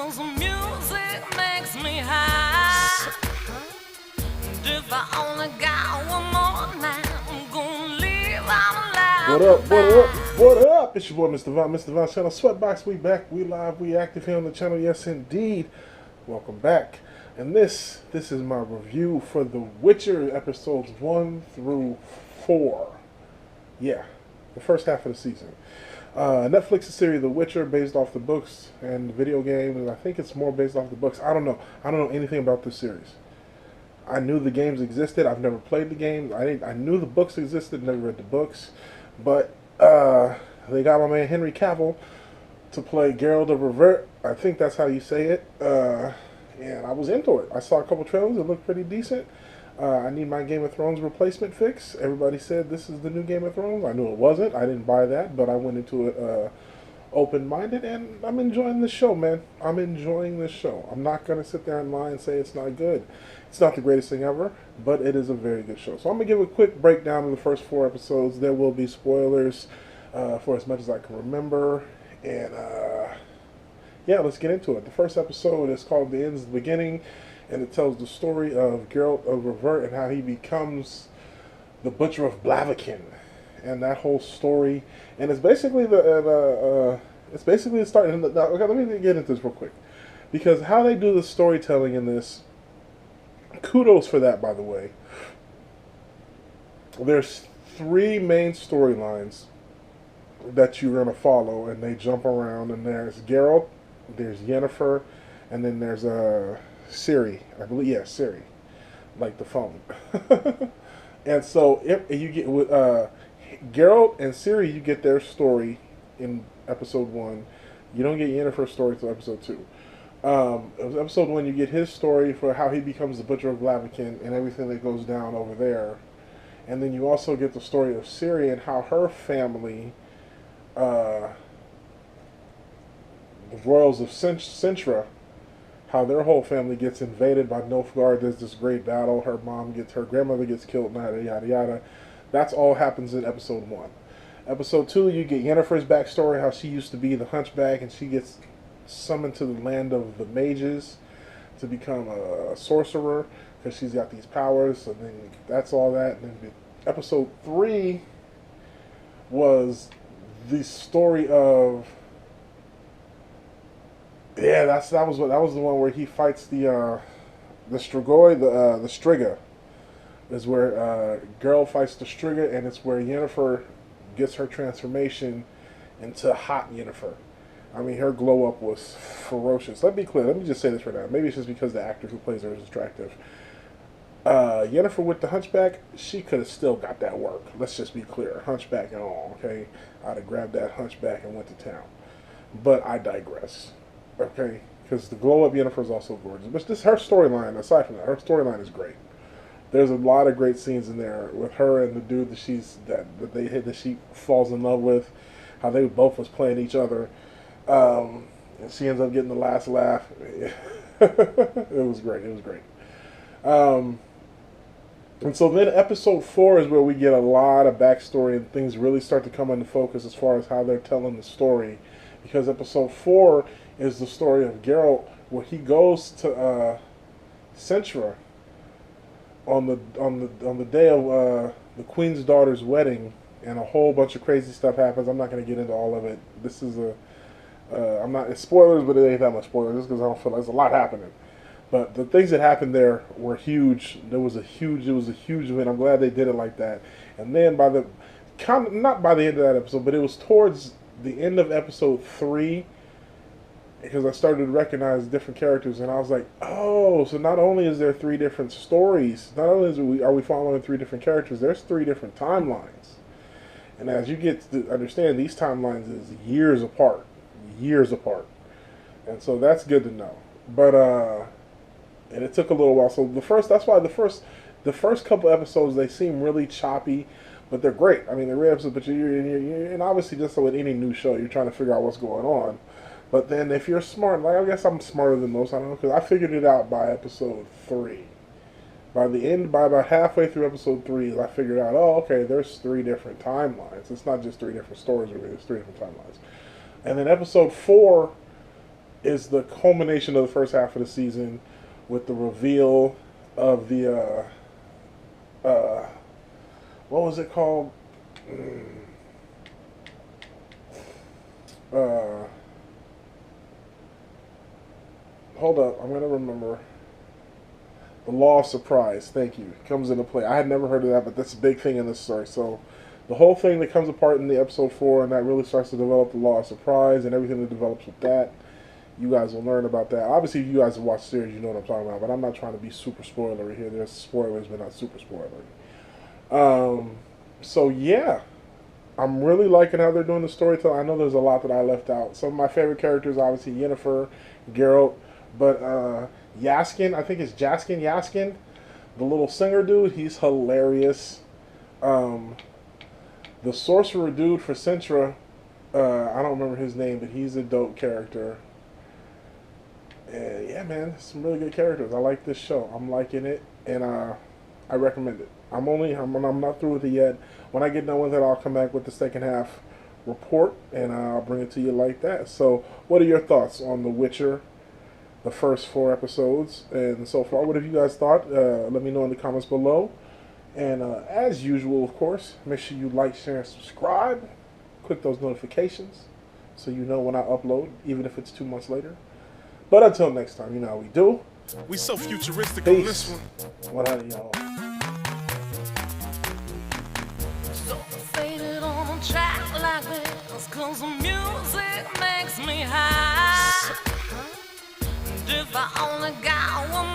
'cause the music makes me high. If I only got one more night, I'm gonna leave out What loud up, what up, goodbye. what up? It's your boy Mr. Von, Mr. Von Channel Sweatbox. We back, we live, we active here on the channel. Yes, indeed. Welcome back. And this is my review for The Witcher episodes 1 through 4. Yeah, the first half of the season. Netflix's series The Witcher, based off the books and the video game, and I think it's more based off the books. I don't know. I don't know anything about this series. I knew the games existed. I've never played the games. I knew the books existed. Never read the books, but they got my man Henry Cavill to play Geralt of Rivert. I think that's how you say it. And I was into it. I saw a couple trailers. It looked pretty decent. I need my Game of Thrones replacement fix. Everybody said this is the new Game of Thrones. I knew it wasn't. I didn't buy that, but I went into it open-minded, and I'm enjoying the show, man. I'm enjoying the show. I'm not going to sit there and lie and say it's not good. It's not the greatest thing ever, but it is a very good show. So I'm going to give a quick breakdown of the first 4 episodes. There will be spoilers for as much as I can remember, and yeah, let's get into it. The first episode is called The End's the Beginning, and it tells the story of Geralt of Rivert and how he becomes the Butcher of Blaviken, and that whole story. And it's basically it's basically the start. Now, okay, let me get into this real quick, because how they do the storytelling in this, kudos for that, by the way. There's 3 main storylines that you're gonna follow, and they jump around. And there's Geralt, there's Yennefer, and then there's Ciri. I believe, yeah, Ciri, like the phone. And so if you get with Geralt and Ciri, you get their story in episode 1. You don't get Yennefer's story till episode 2. Episode 1, you get his story for how he becomes the Butcher of Blaviken and everything that goes down over there. And then you also get the story of Ciri and how her family, the royals of Cintra, how their whole family gets invaded by Nilfgaard. There's this great battle. Her grandmother gets killed, yada, yada, yada. That's all happens in episode 1. Episode 2, you get Yennefer's backstory, how she used to be the hunchback, and she gets summoned to the land of the mages to become a sorcerer, because she's got these powers. And then that's all that. And then episode 3 was the story of, yeah, that was the one where he fights the Strigoi, the Striga. Is where Geralt fights the Striga, and it's where Yennefer gets her transformation into hot Yennefer. I mean, her glow up was ferocious. Let me be clear. Let me just say this right now. Maybe it's just because the actor who plays her is attractive. Yennefer with the hunchback, she could have still got that work. Let's just be clear. Hunchback and all, okay? I'd have grabbed that hunchback and went to town. But I digress. Okay, because the glow up Yennefer is also gorgeous. But this, her storyline, aside from that, her storyline is great. There's a lot of great scenes in there with her and the dude that she falls in love with. How they both was playing each other, and she ends up getting the last laugh. It was great. It was great. And so then episode 4 is where we get a lot of backstory and things really start to come into focus as far as how they're telling the story, because episode 4 is the story of Geralt, where he goes to Cintra on the day of the queen's daughter's wedding, and a whole bunch of crazy stuff happens. I'm not going to get into all of it. This is it's spoilers, but it ain't that much spoilers, just because I don't feel like there's a lot happening. But the things that happened there were huge. It was a huge event. I'm glad they did it like that. And then not by the end of that episode, but it was towards the end of episode 3, because I started to recognize different characters, and I was like, oh, so not only is there 3 different stories, not only are we following 3 different characters, there's 3 different timelines. And as you get to understand, these timelines is years apart. And so that's good to know. But and it took a little while. So that's why the first couple episodes, they seem really choppy, but they're great. I mean, they're great episodes, but and obviously just so with any new show, you're trying to figure out what's going on. But then if you're smart, like I guess I'm smarter than most, I don't know, because I figured it out by episode 3. By about halfway through episode 3, I figured out, oh, okay, there's 3 different timelines. It's not just 3 different stories, there's 3 different timelines. And then episode 4 is the culmination of the first half of the season with the reveal of the what was it called? Hold up, I'm gonna remember. The law of surprise, thank you, comes into play. I had never heard of that, but that's a big thing in this story. So the whole thing that comes apart in the episode 4, and that really starts to develop the law of surprise and everything that develops with that. You guys will learn about that. Obviously, if you guys have watched the series, you know what I'm talking about, but I'm not trying to be super spoilery here. There's spoilers, but not super spoilery. So yeah, I'm really liking how they're doing the storytelling. I know there's a lot that I left out. Some of my favorite characters, obviously, Yennefer, Geralt, but Yaskin, I think it's Yaskin, the little singer dude, he's hilarious. The sorcerer dude for Sintra, I don't remember his name, but he's a dope character. And yeah, man, some really good characters. I like this show. I'm liking it, and I recommend it. I'm not through with it yet. When I get done with it, I'll come back with the second half report, and I'll bring it to you like that. So, what are your thoughts on The Witcher, the first 4 episodes, and so far? What have you guys thought? Let me know in the comments below. And as usual, of course, make sure you like, share, and subscribe. Click those notifications so you know when I upload, even if it's 2 months later. But until next time, you know how we do. We so futuristic on this Peace. one. 100 y'all. So faded on a track like this, 'cause the music makes me high. And if I only got one more